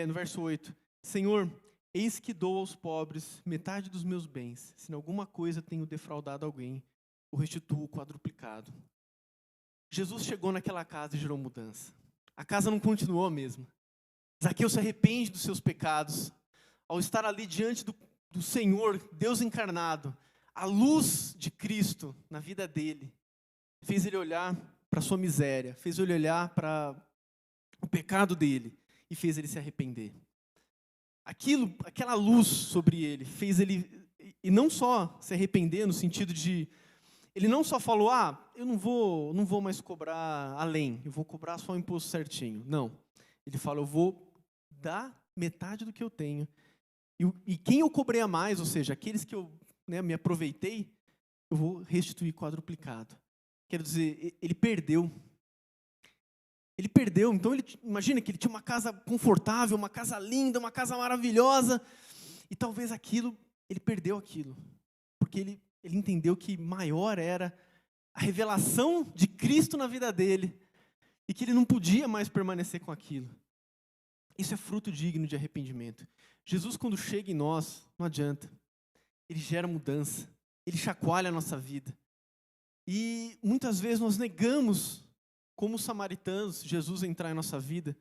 no verso 8, Senhor, eis que dou aos pobres metade dos meus bens. Se em alguma coisa tenho defraudado alguém, o restituo quadruplicado. Jesus chegou naquela casa e gerou mudança. A casa não continuou a mesma. Zaqueu se arrepende dos seus pecados. Ao estar ali diante do Senhor, Deus encarnado, a luz de Cristo na vida dele, fez ele olhar para a sua miséria, fez ele olhar para o pecado dele e fez ele se arrepender. Aquela luz sobre ele, fez ele, e não só se arrepender no sentido de, ele não só falou, eu não vou mais cobrar além, eu vou cobrar só o imposto certinho. Não, ele fala, eu vou dar metade do que eu tenho. E quem eu cobrei a mais, ou seja, aqueles que eu, né, me aproveitei, eu vou restituir quadruplicado. Quero dizer, ele perdeu. Ele perdeu, então imagina que ele tinha uma casa confortável, uma casa linda, uma casa maravilhosa, e talvez ele perdeu aquilo, porque ele entendeu que maior era a revelação de Cristo na vida dele, e que ele não podia mais permanecer com aquilo. Isso é fruto digno de arrependimento. Jesus, quando chega em nós, não adianta, ele gera mudança, ele chacoalha a nossa vida, e muitas vezes nós negamos, como os samaritanos, Jesus entrar em nossa vida,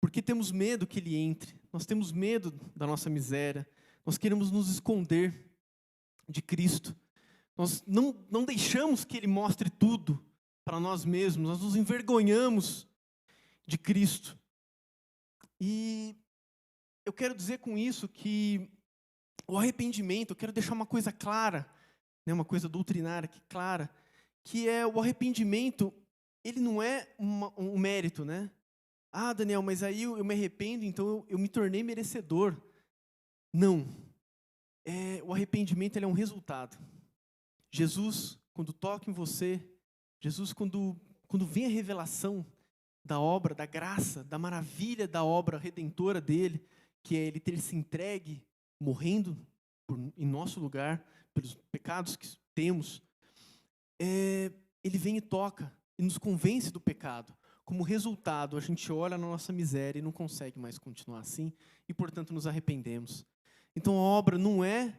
porque temos medo que ele entre, nós temos medo da nossa miséria, nós queremos nos esconder de Cristo, nós não deixamos que ele mostre tudo para nós mesmos, nós nos envergonhamos de Cristo. E eu quero dizer com isso que o arrependimento, eu quero deixar uma coisa clara, né, uma coisa doutrinária clara, que é o arrependimento, ele não é um mérito, né? Daniel, mas aí eu me arrependo, então eu me tornei merecedor. Não. O arrependimento ele é um resultado. Jesus, quando toca em você, Jesus, quando vem a revelação da obra, da graça, da maravilha da obra redentora dele, que é ele ter se entregue, morrendo em nosso lugar, pelos pecados que temos, ele vem e toca, e nos convence do pecado. Como resultado, a gente olha na nossa miséria e não consegue mais continuar assim, e portanto nos arrependemos. Então a obra não é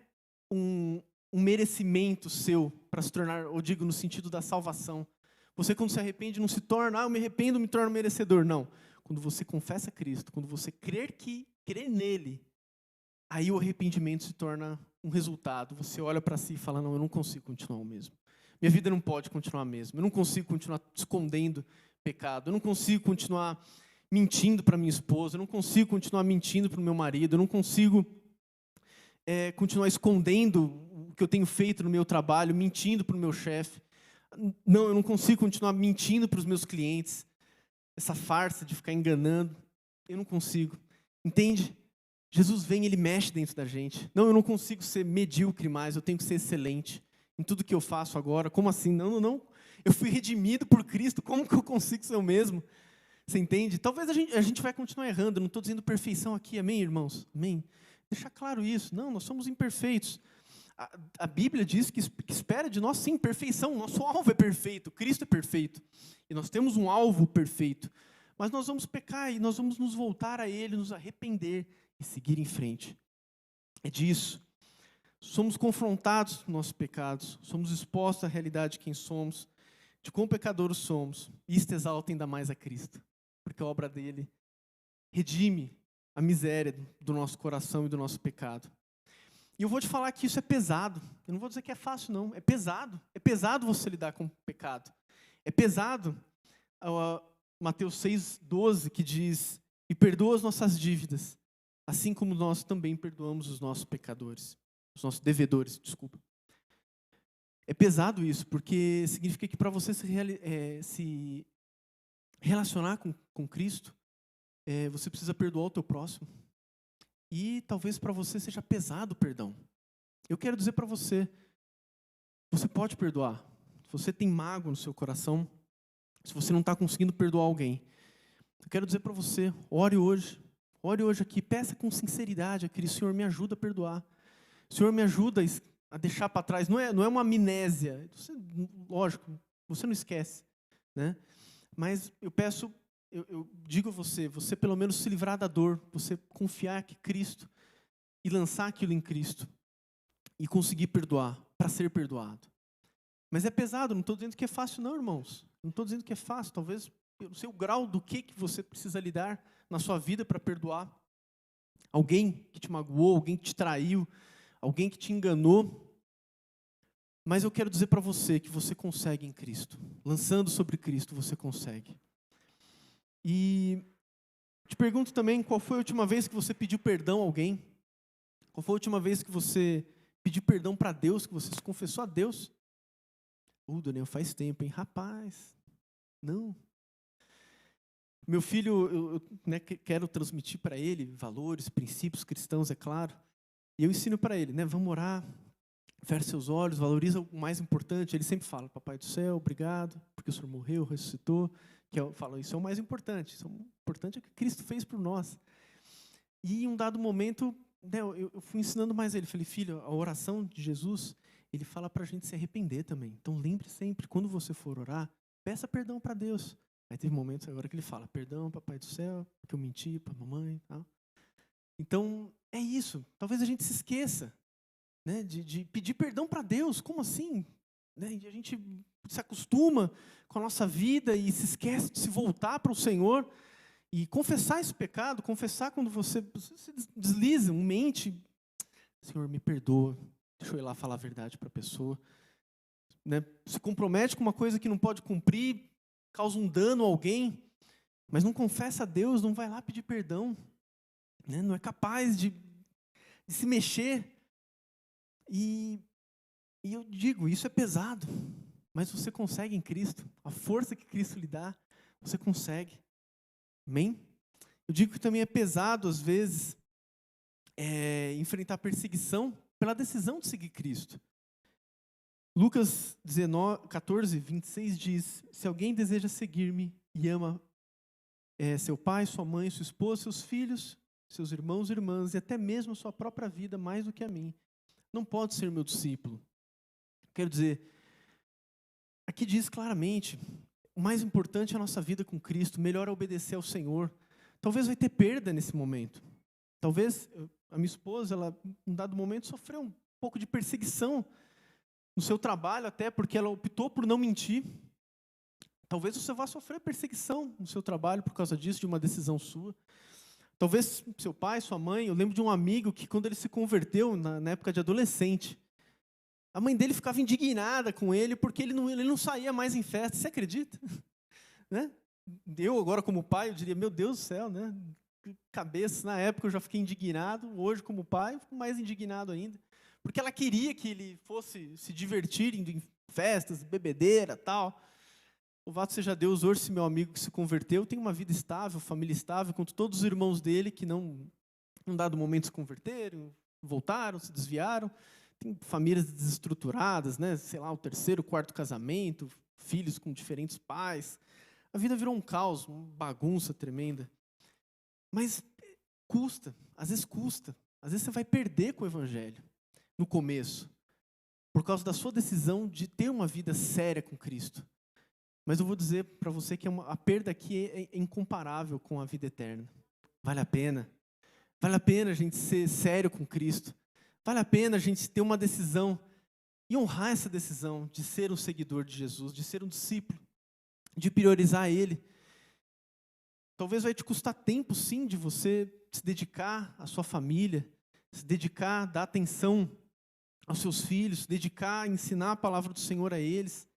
um merecimento seu para se tornar, eu digo no sentido da salvação. Você quando se arrepende não se torna, eu me arrependo, me torno merecedor. Não. Quando você confessa Cristo, quando você crer nele, aí o arrependimento se torna um resultado. Você olha para si e fala, não, eu não consigo continuar o mesmo. Minha vida não pode continuar a mesma. Eu não consigo continuar escondendo pecado. Eu não consigo continuar mentindo para minha esposa. Eu não consigo continuar mentindo para o meu marido. Eu não consigo continuar escondendo o que eu tenho feito no meu trabalho, mentindo para o meu chefe. Não, eu não consigo continuar mentindo para os meus clientes. Essa farsa de ficar enganando. Eu não consigo. Entende? Jesus vem, ele mexe dentro da gente. Não, eu não consigo ser medíocre mais. Eu tenho que ser excelente em tudo que eu faço agora. Como assim? Não. Eu fui redimido por Cristo. Como que eu consigo ser o mesmo? Você entende? Talvez a gente vai continuar errando. Eu não estou dizendo perfeição aqui. Amém, irmãos? Amém? Deixar claro isso. Não, nós somos imperfeitos. A Bíblia diz que espera de nós, sim, perfeição. Nosso alvo é perfeito. Cristo é perfeito. E nós temos um alvo perfeito. Mas nós vamos pecar e nós vamos nos voltar a Ele, nos arrepender e seguir em frente. É disso. Somos confrontados com nossos pecados, somos expostos à realidade de quem somos, de quão pecadores somos. Isto exalta ainda mais a Cristo, porque a obra dele redime a miséria do nosso coração e do nosso pecado. E eu vou te falar que isso é pesado. Eu não vou dizer que é fácil, não. É pesado. É pesado você lidar com o pecado. É pesado. Mateus 6,12, que diz, e perdoa as nossas dívidas, assim como nós também perdoamos os nossos pecadores. Os nossos devedores, desculpa. É pesado isso, porque significa que para você se relacionar com Cristo, você precisa perdoar o teu próximo. E talvez para você seja pesado o perdão. Eu quero dizer para você, você pode perdoar. Se você tem mágoa no seu coração, se você não está conseguindo perdoar alguém, eu quero dizer para você, ore hoje aqui, peça com sinceridade a Cristo, Senhor, me ajuda a perdoar. Senhor, me ajuda a deixar para trás. Não é uma amnésia. Lógico, você não esquece, né? Mas eu peço, eu digo a você pelo menos se livrar da dor, você confiar que Cristo e lançar aquilo em Cristo e conseguir perdoar, para ser perdoado. Mas é pesado, não estou dizendo que é fácil não, irmãos. Não estou dizendo que é fácil, talvez eu não sei o grau do que você precisa lidar na sua vida para perdoar alguém que te magoou, alguém que te traiu, alguém que te enganou. Mas eu quero dizer para você que você consegue em Cristo. Lançando sobre Cristo, você consegue. E te pergunto também, qual foi a última vez que você pediu perdão a alguém? Qual foi a última vez que você pediu perdão para Deus, que você se confessou a Deus? Daniel, faz tempo, hein? Rapaz, não. Meu filho, eu quero transmitir para ele valores, princípios cristãos, é claro. E eu ensino para ele, vamos orar, feche seus olhos, valoriza o mais importante. Ele sempre fala, Papai do céu, obrigado, porque o Senhor morreu, ressuscitou. Que eu falo, isso é o mais importante. Isso é o importante é o que Cristo fez por nós. E em um dado momento, eu fui ensinando mais ele. Falei, filho, a oração de Jesus, ele fala para a gente se arrepender também. Então lembre sempre, quando você for orar, peça perdão para Deus. Aí teve momentos agora que ele fala, perdão, Papai do céu, porque eu menti para a mamãe. Tá? Então, é isso. Talvez a gente se esqueça, de pedir perdão para Deus. Como assim? E a gente se acostuma com a nossa vida e se esquece de se voltar para o Senhor e confessar esse pecado, confessar quando você se desliza, mente. Senhor, me perdoa. Deixa eu ir lá falar a verdade para a pessoa. Se compromete com uma coisa que não pode cumprir, causa um dano a alguém, mas não confessa a Deus, não vai lá pedir perdão. Não é capaz de se mexer. E eu digo, isso é pesado, mas você consegue em Cristo. A força que Cristo lhe dá, você consegue. Amém? Eu digo que também é pesado, às vezes, enfrentar perseguição pela decisão de seguir Cristo. Lucas 14, 26 diz, se alguém deseja seguir-me e ama seu pai, sua mãe, sua esposa, seus filhos, seus irmãos e irmãs, e até mesmo sua própria vida mais do que a mim, não pode ser meu discípulo. Quero dizer, aqui diz claramente, o mais importante é a nossa vida com Cristo, melhor é obedecer ao Senhor. Talvez vai ter perda nesse momento. Talvez a minha esposa, ela, em um dado momento, sofreu um pouco de perseguição no seu trabalho, até porque ela optou por não mentir. Talvez você vá sofrer perseguição no seu trabalho por causa disso, de uma decisão sua. Talvez seu pai, sua mãe, eu lembro de um amigo que quando ele se converteu, na época de adolescente, a mãe dele ficava indignada com ele porque ele não saía mais em festa. Você acredita? Eu agora como pai, eu diria, meu Deus do céu, cabeça, na época eu já fiquei indignado, hoje como pai, eu fico mais indignado ainda. Porque ela queria que ele fosse se divertir indo em festas, bebedeira, tal. Louvado seja Deus, hoje esse meu amigo que se converteu tem uma vida estável, família estável, enquanto todos os irmãos dele que não, em um dado momento, se converteram, voltaram, se desviaram. Tem famílias desestruturadas, sei lá, o terceiro, quarto casamento, filhos com diferentes pais. A vida virou um caos, uma bagunça tremenda. Mas custa, às vezes custa. Às vezes você vai perder com o evangelho no começo, por causa da sua decisão de ter uma vida séria com Cristo. Mas eu vou dizer para você que a perda aqui é incomparável com a vida eterna. Vale a pena. Vale a pena a gente ser sério com Cristo. Vale a pena a gente ter uma decisão e honrar essa decisão de ser um seguidor de Jesus, de ser um discípulo, de priorizar Ele. Talvez vai te custar tempo, sim, de você se dedicar à sua família, se dedicar, dar atenção aos seus filhos, se dedicar a ensinar a palavra do Senhor a eles.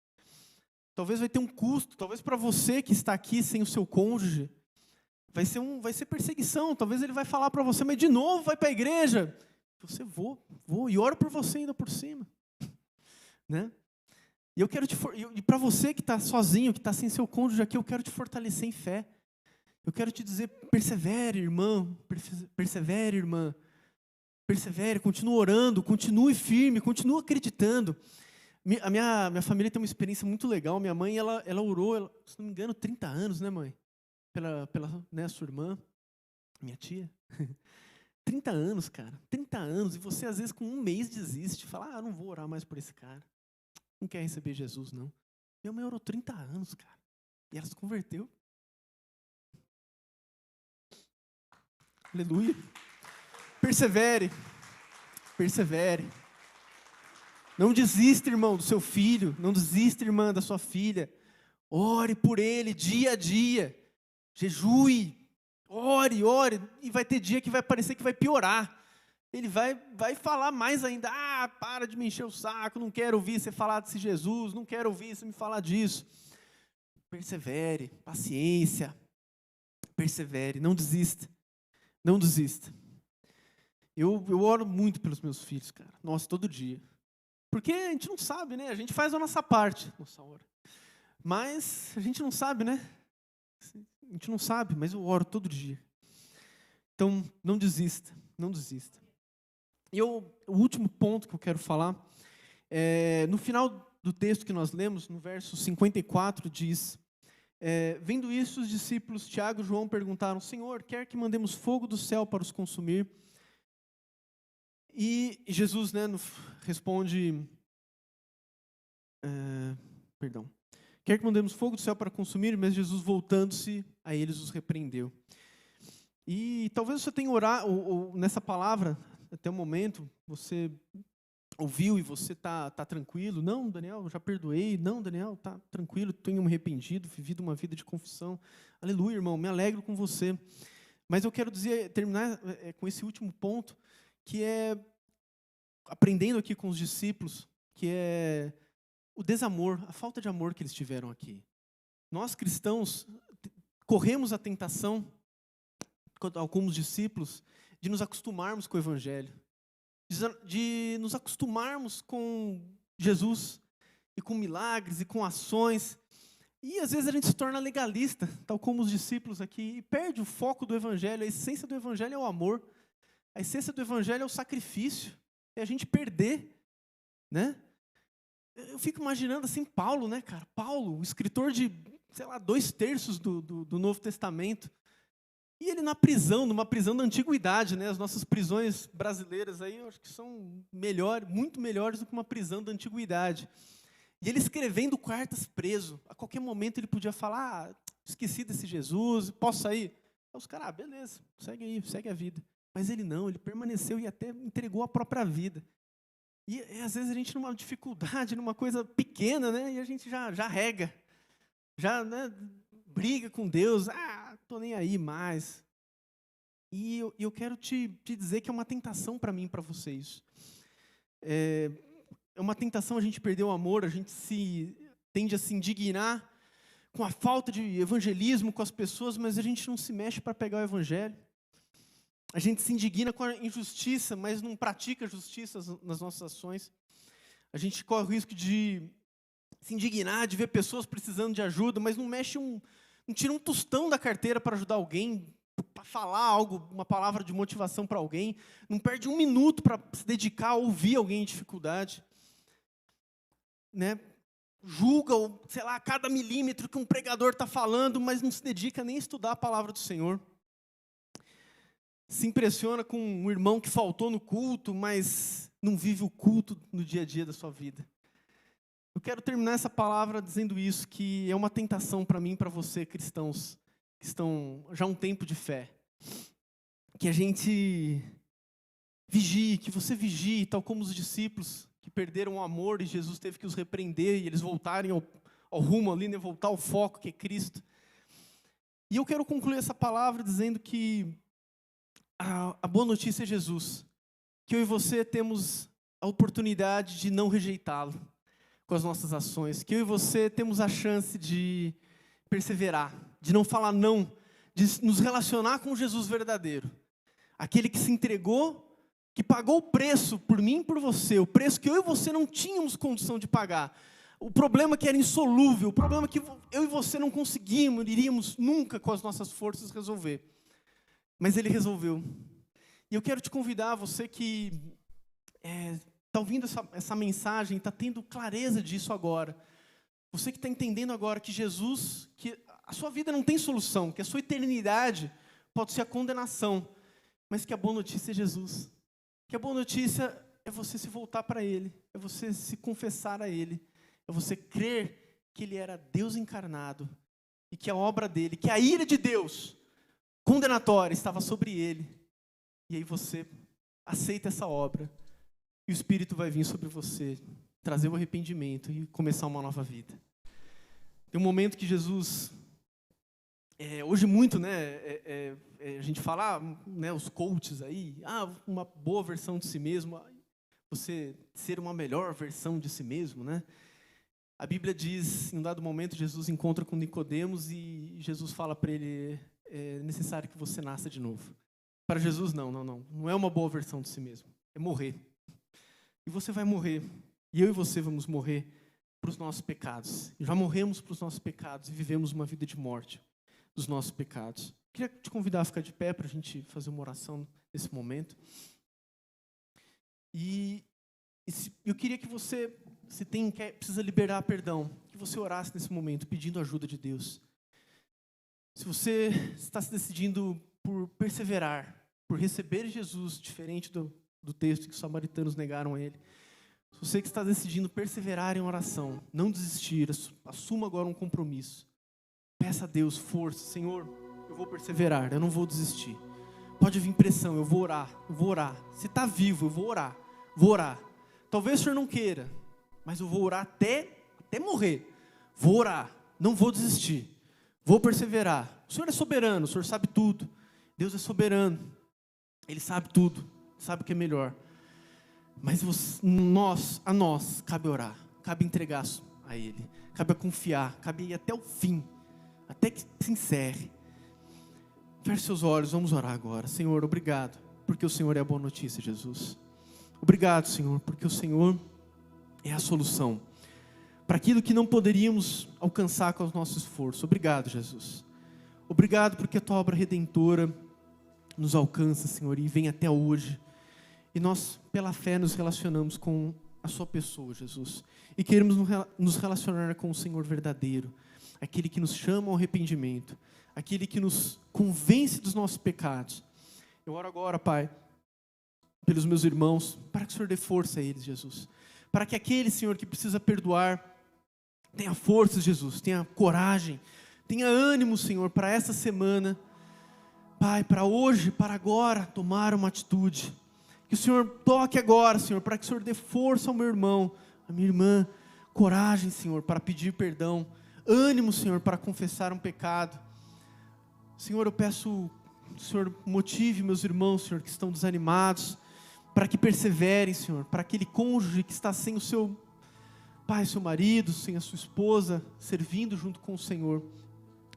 Talvez vai ter um custo, talvez para você que está aqui sem o seu cônjuge, vai ser perseguição. Talvez ele vai falar para você, mas de novo vai para a igreja. Você vou, e oro por você ainda por cima. E eu quero e para você que está sozinho, que está sem seu cônjuge aqui, eu quero te fortalecer em fé. Eu quero te dizer, persevere, irmão, persevere, irmã. Persevere, continue orando, continue firme, continue acreditando. A minha família tem uma experiência muito legal. Minha mãe, ela orou, se não me engano, 30 anos, né, mãe? Pela né, sua irmã, minha tia. 30 anos, cara. 30 anos. E você, às vezes, com um mês desiste. Fala, não vou orar mais por esse cara. Não quer receber Jesus, não. Minha mãe orou 30 anos, cara. E ela se converteu. Aleluia. Persevere. Persevere. Não desista, irmão, do seu filho. Não desista, irmã, da sua filha. Ore por ele dia a dia. Jejue. Ore. E vai ter dia que vai parecer que vai piorar. Ele vai falar mais ainda. Para de me encher o saco. Não quero ouvir você falar desse Jesus. Não quero ouvir você me falar disso. Persevere. Paciência. Persevere. Não desista. Não desista. Eu oro muito pelos meus filhos, cara. Nossa, todo dia. Porque a gente não sabe, né? A gente faz a nossa parte. Nossa, ora. Mas a gente não sabe, né? A gente não sabe, mas eu oro todo dia. Então, não desista. Não desista. E o último ponto que eu quero falar, no final do texto que nós lemos, no verso 54, diz: vendo isso, os discípulos Tiago e João perguntaram: Senhor, quer que mandemos fogo do céu para os consumir? E Jesus, né, responde, quer que mandemos fogo do céu para consumir? Mas Jesus, voltando-se a eles, os repreendeu. E talvez você tenha orado, ou nessa palavra, até o momento, você ouviu e você está tranquilo. Não, Daniel, eu já perdoei. Não, Daniel, está tranquilo, tenho me arrependido, vivido uma vida de confissão. Aleluia, irmão, me alegro com você. Mas eu quero terminar com esse último ponto, que é, aprendendo aqui com os discípulos, que é o desamor, a falta de amor que eles tiveram aqui. Nós, cristãos, corremos a tentação, como os discípulos, de nos acostumarmos com o Evangelho, de nos acostumarmos com Jesus, e com milagres, e com ações, e às vezes a gente se torna legalista, tal como os discípulos aqui, e perde o foco do Evangelho. A essência do Evangelho é o amor, a essência do Evangelho é o sacrifício, é a gente perder, né? Eu fico imaginando assim, Paulo, né, cara? Paulo, o escritor de, 2/3 do Novo Testamento, e ele na prisão, numa prisão da antiguidade, né? As nossas prisões brasileiras aí, eu acho que são muito melhores do que uma prisão da antiguidade. E ele escrevendo cartas preso, a qualquer momento ele podia falar: esqueci desse Jesus, posso sair? Aí os caras, beleza, segue aí, segue a vida. Mas ele não, ele permaneceu e até entregou a própria vida. E às vezes a gente numa dificuldade, numa coisa pequena, né? E a gente já rega, já, né, briga com Deus, tô nem aí mais. E eu quero te dizer que é uma tentação para mim e para vocês. É uma tentação a gente perder o amor, a gente tende a se indignar com a falta de evangelismo com as pessoas, mas a gente não se mexe para pegar o evangelho. A gente se indigna com a injustiça, mas não pratica justiça nas nossas ações. A gente corre o risco de se indignar, de ver pessoas precisando de ajuda, mas não tira um tostão da carteira para ajudar alguém, para falar algo, uma palavra de motivação para alguém, não perde um minuto para se dedicar a ouvir alguém em dificuldade, né? Julga, cada milímetro que um pregador está falando, mas não se dedica nem a estudar a palavra do Senhor. Se impressiona com um irmão que faltou no culto, mas não vive o culto no dia a dia da sua vida. Eu quero terminar essa palavra dizendo isso, que é uma tentação para mim e para você, cristãos, que estão já há um tempo de fé. Que a gente vigie, que você vigie, tal como os discípulos que perderam o amor e Jesus teve que os repreender e eles voltarem ao rumo ali, né, voltar ao foco que é Cristo. E eu quero concluir essa palavra dizendo que a boa notícia é Jesus, que eu e você temos a oportunidade de não rejeitá-lo com as nossas ações, que eu e você temos a chance de perseverar, de não falar não, de nos relacionar com Jesus verdadeiro, aquele que se entregou, que pagou o preço por mim e por você, o preço que eu e você não tínhamos condição de pagar, o problema que era insolúvel, o problema que eu e você não iríamos nunca com as nossas forças resolver. Mas Ele resolveu. E eu quero te convidar, você que está ouvindo essa mensagem, está tendo clareza disso agora. Você que está entendendo agora que Jesus, que a sua vida não tem solução, que a sua eternidade pode ser a condenação, mas que a boa notícia é Jesus. Que a boa notícia é você se voltar para Ele, é você se confessar a Ele, é você crer que Ele era Deus encarnado e que a obra dEle, que a ira de Deus condenatória estava sobre Ele. E aí você aceita essa obra e o Espírito vai vir sobre você, trazer o arrependimento e começar uma nova vida. Tem um momento que Jesus, hoje muito, a gente fala, os coaches aí, uma boa versão de si mesmo, você ser uma melhor versão de si mesmo, né? A Bíblia diz, em um dado momento, Jesus encontra com Nicodemos e Jesus fala para ele, é necessário que você nasça de novo. Para Jesus, não é uma boa versão de si mesmo, é morrer. E você vai morrer, e eu e você vamos morrer para os nossos pecados. Já morremos para os nossos pecados e vivemos uma vida de morte dos nossos pecados. Queria te convidar a ficar de pé para a gente fazer uma oração nesse momento. E eu queria que você, precisa liberar perdão, que você orasse nesse momento, pedindo a ajuda de Deus. Se você está se decidindo por perseverar, por receber Jesus, diferente do texto que os samaritanos negaram a Ele, se você que está decidindo perseverar em oração, não desistir, assuma agora um compromisso. Peça a Deus força. Senhor, eu vou perseverar, eu não vou desistir. Pode vir pressão, eu vou orar. Se está vivo, eu vou orar. Talvez o Senhor não queira, mas eu vou orar até morrer. Vou orar, não vou desistir. Vou perseverar. O Senhor é soberano, o Senhor sabe tudo. Deus é soberano. Ele sabe tudo, sabe o que é melhor. Mas a nós cabe orar, cabe entregar a Ele, cabe confiar, cabe ir até o fim, até que se encerre. Feche seus olhos, vamos orar agora. Senhor, obrigado, porque o Senhor é a boa notícia, Jesus. Obrigado, Senhor, porque o Senhor é a solução para aquilo que não poderíamos alcançar com o nosso esforço. Obrigado, Jesus. Obrigado porque a Tua obra redentora nos alcança, Senhor, e vem até hoje. E nós, pela fé, nos relacionamos com a Sua pessoa, Jesus. E queremos nos relacionar com o Senhor verdadeiro, aquele que nos chama ao arrependimento, aquele que nos convence dos nossos pecados. Eu oro agora, Pai, pelos meus irmãos, para que o Senhor dê força a eles, Jesus. Para que aquele, Senhor, que precisa perdoar, tenha forças, Jesus, tenha coragem, tenha ânimo, Senhor, para essa semana, Pai, para hoje, para agora, tomar uma atitude. Que o Senhor toque agora, Senhor, para que o Senhor dê força ao meu irmão, à minha irmã, coragem, Senhor, para pedir perdão, ânimo, Senhor, para confessar um pecado. Senhor, eu peço, Senhor, motive meus irmãos, Senhor, que estão desanimados, para que perseverem, Senhor, para aquele cônjuge que está sem o seu pai, seu marido, sem a sua esposa, servindo junto com o Senhor,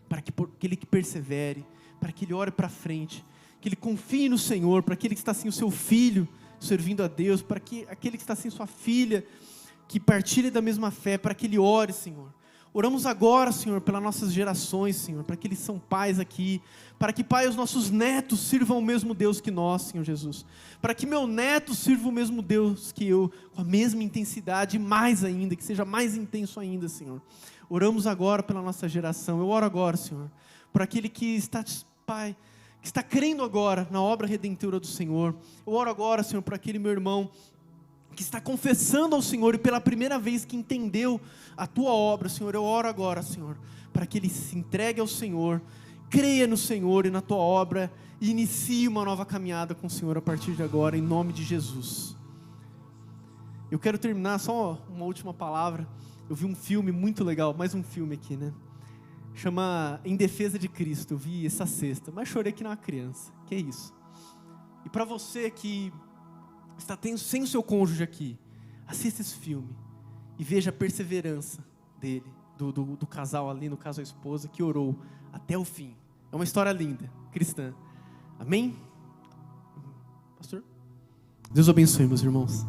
para que ele que persevere, para que ele ore para frente, que ele confie no Senhor, para aquele que está sem o seu filho, servindo a Deus, para que aquele que está sem sua filha, que partilhe da mesma fé, para que ele ore, Senhor. Oramos agora, Senhor, pelas nossas gerações, Senhor, para que eles são pais aqui, para que, Pai, os nossos netos sirvam o mesmo Deus que nós, Senhor Jesus, para que meu neto sirva o mesmo Deus que eu, com a mesma intensidade, e mais ainda, que seja mais intenso ainda, Senhor. Oramos agora pela nossa geração, eu oro agora, Senhor, por aquele que está, Pai, que está crendo agora na obra redentora do Senhor. Eu oro agora, Senhor, por aquele meu irmão que está confessando ao Senhor e pela primeira vez que entendeu a Tua obra, Senhor. Eu oro agora, Senhor, para que ele se entregue ao Senhor, creia no Senhor e na Tua obra e inicie uma nova caminhada com o Senhor a partir de agora, em nome de Jesus. Eu quero terminar só uma última palavra. Eu vi um filme muito legal, mais um filme aqui, né? Chama Em Defesa de Cristo. Eu vi essa sexta, mas chorei que não é uma criança. Que é isso? E para você que está sem o seu cônjuge aqui, assista esse filme e veja a perseverança dele, do casal ali, no caso a esposa, que orou até o fim. É uma história linda, cristã. Amém? Pastor? Deus abençoe, meus irmãos.